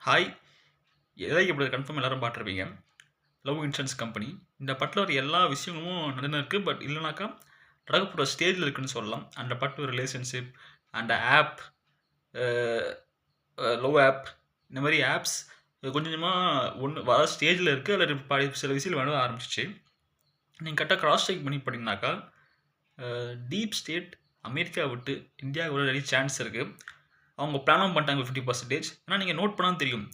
Hi! இப்படி confirm எல்லாரும் பார்த்துருப்பீங்க. Love insurance company. இந்த படத்துல வர எல்லா விஷயங்களும் நடந்திருக்கு. பட் இல்லனாக்கா, நடக்கப் ஸ்டேஜ்ல இருக்குன்னு சொல்லலாம். அந்த படத்துல ஒரு ரிலேஷன்ஷிப், அந்த ஆப், அ லவ் ஆப் இந்த மாரி ஆப்ஸ் கொஞ்சம் கொஞ்சமா வர ஸ்டேஜ்ல இருக்கு. அதில சில விஷயங்கள் வர ஆரம்பிச்சுச்சு. நீங்க கரெக்ட்டா கிராஸ் செக் பண்ணி பார்த்தீங்கனாக்கா, டீப் ஸ்டேட் அமெரிக்கா விட்டு இந்தியாவுக்கு வர நெறைய சான்ஸ் இருக்கு. அவங்க பிளானும் பண்ணிட்டாங்க 50%. ஆனா நீங்க நோட் பண்ணா தெரியும்.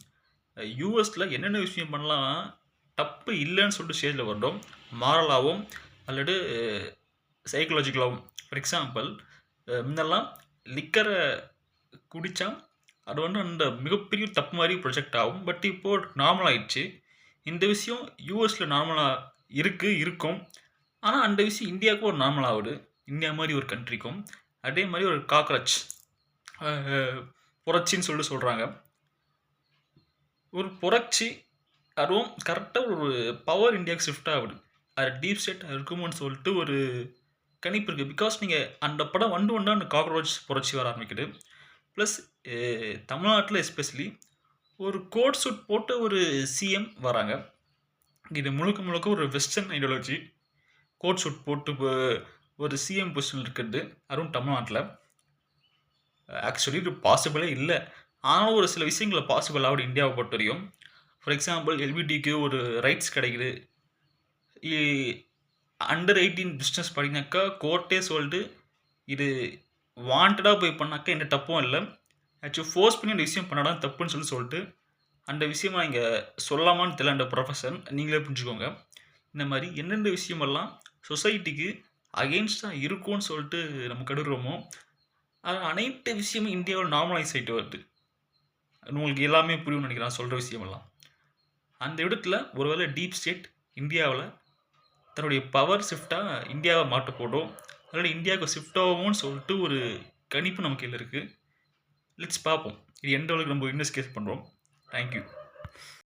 யுஎஸ்ல என்னென்ன விஷயம் பண்ணலாம் தப்பு இல்லன்னு சொல்லிட்டு ஸ்டேஜ்ல வரட்டும். மாரலாவும் அல்லது சைக்காலஜிக்கலாவும். ஃபார் எக்ஸாம்பிள் முன்னெல்லாம் லிக்கர குடிச்சா, அது அந்த மிகப்பெரிய தப்பு மாரி ப்ரொஜெக்ட் ஆகும். பட் இப்போ நார்மல் ஆயிடுச்சு. இந்த விஷயம் யுஎஸ்ல நார்மலா இருக்கும். ஆனா அந்த விஷயம் இந்தியாவுக்கு ஒரு நார்மல் ஆவுது. இந்தியா மாரி ஒரு கண்ட்ரிக்கும். அதே மாரி ஒரு காக்ரோச் அ புரட்சின்னு சொல்றாங்க. ஒரு புரட்சி அதுவும் கரெக்ட்டா ஒரு பவர் இந்தியாவுக்கு ஷிஃப்ட் ஆகுது. அது டீப் ஸ்டேட் இருக்குமோன்னு சொல்லிட்டு ஒரு கணிப்பு இருக்கு. பிகாஸ் நீங்க அந்த படம் வந்த அந்த காக்ரோச் புரட்சி வர ஆரம்பிக்குது. பிளஸ் எ தமிழ்நாட்டுல எஸ்பெஷலி ஒரு கோட் சூட் போட்ட ஒரு சிஎம் வராங்க. இது முழுக்க முழுக்க ஒரு வெஸ்டர்ன் ஐடியாலஜி. கோட் சூட் போட்டு ஒரு சிஎம் பொசிஷன்ல இருக்கிறது. அதுவும் தமிழ்நாட்டுல. ஆக்சுவலி இது பாசிபிளே இல்ல. ஆனாலும் ஒரு சில விஷயங்கள பாசிபிள் ஆகுது இந்தியாவ பொறுத்தவரையும். ஃபார் எக்ஸாம்பிள் எல்ஜிபிடிக்கு ஒரு ரைட்ஸ் கிடைக்குது. இ அண்டர் 18 பிசினஸ் பண்ணினாக்கா கோர்ட்டே சொல்லுது, இது வாண்டடா போய் பண்ணாக்கா எந்த தப்பும் இல்ல. ஆக்சுவலி ஃபோர்ஸ் பண்ணி அந்த விஷயம் பண்ணா தான் தப்புன்னு சொல்லிட்டு, அந்த விஷயமா இங்க சொல்லாமான்னு தெரியல அந்த ப்ரொஃபஷன். நீங்களே புரிஞ்சுக்கோங்க. இந்த மாரி எந்தெந்த விஷயமெல்லாம் சொசைட்டிக்கு அகைன்ஸ்ட்டா இருக்கும்ன்னு சொல்லிட்டு நம்ம கருதுறோமோ, அது அனைத்து விஷயமும் இந்தியாவுல நார்மலைஸ் ஆயிட்டு வருது. உங்களுக்கு எல்லாமே புரியும்னு நினைக்கிறேன் நான் சொல்ற விஷயமெல்லாம். அந்த இடத்துல ஒருவேளை டீப் ஸ்டேட் இந்தியாவுல தன்னுடைய பவர் ஷிஃப்ட்டா இந்தியாவ மாத்தக்கூடும். அதனால இந்தியாவுக்கு ஷிஃப்ட் ஆகும்னு சொல்லிட்டு ஒரு கணிப்பு நம்ம கையில இருக்கு. லெட்ஸ் பார்ப்போம். இது எந்த அளவுக்கு நம்ம இன்வெஸ்டிகேட் பண்றோம். Thank you.